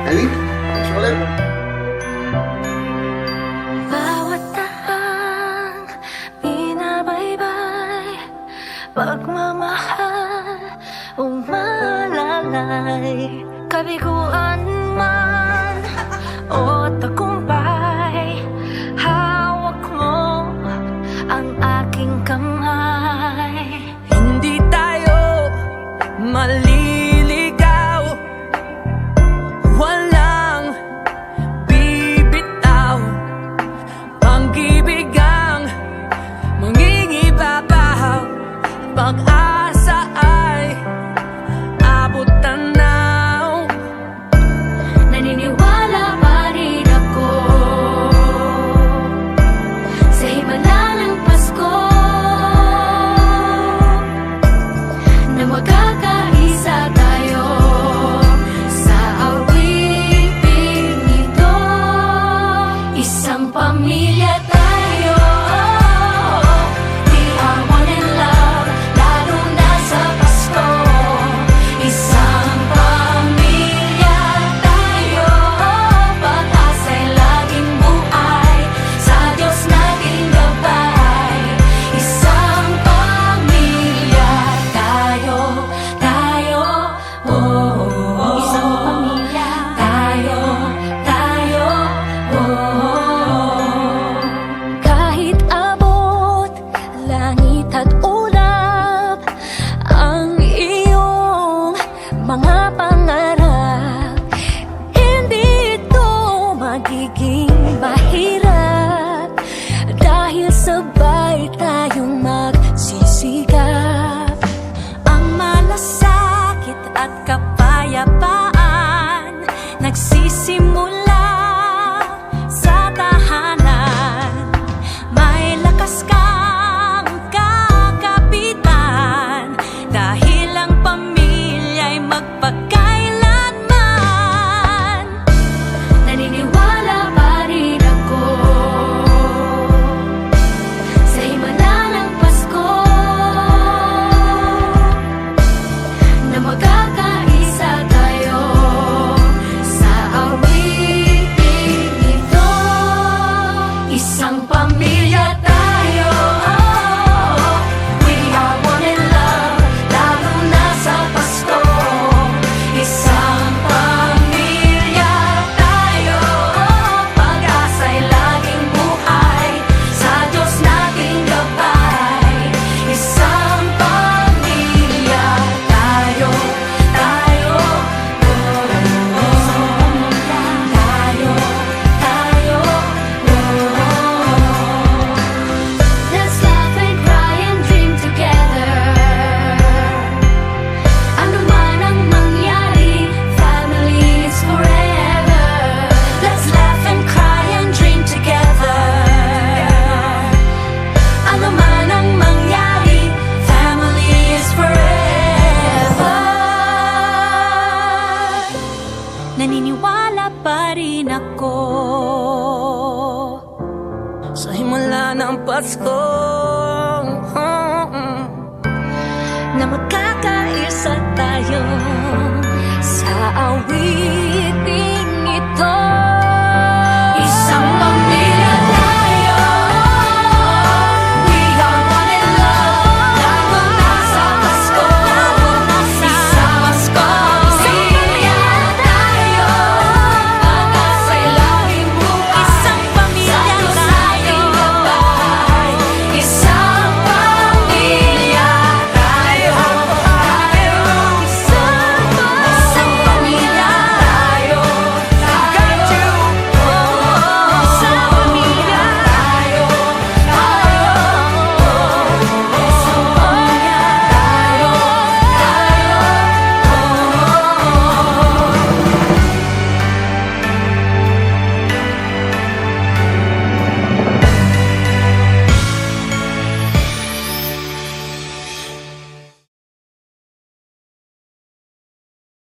Eileen, thanks ulit. Bawat tahang binabaybay, pagmamahal umalalay. Kabiguan man o tagumpay, hawak mo ang aking kamay. Hindi tayo maliligaw, walang bibitaw. Pag-ibig ang mangingibabaw, pag-asa ay abot tanaw. Naniniwala pa rin ako sa himala ng Pasko, na magkakaisa tayo sa awiting ito. Isang pamilya tayo, we are one in love, lalo na sa Pasko. Isang pamilya tayo, pag-asa'y laging buhay, sa Diyos nating gabay. Isang pamilya tayo, oh, oh, oh. Isang pamilya tayo, oh. Kahit abot langit at ulap ang iyong mga pangarap, hindi ito magiging mahirap dahil sabay tayong magsisikap. Ang malasakit at kapayapaan nagsisimula sa tahanan. May lakas kang kakapitan dahil ang pamilya'y magpakailanman. Naniniwala pa rin ako sa himala ng Pasko, na magkakaisa tayo sa awiting ito. Isang pamilya tayo, we are one in love, lalo na sa Pasko. Isang pamilya tayo, pag-asa'y laging buhay, sa Diyos nating gabay. Isang pamilya tayo, oh, isang pamilya tayo, oh. Let's laugh and cry and dream together. Ano man ang mangyari, family is forever. Let's laugh and cry and dream together. Ano man ang mangyari, family is forever. Naniniwala pa rin ako Sa himala ng Pasko, na magkakaisa tayo sa awit.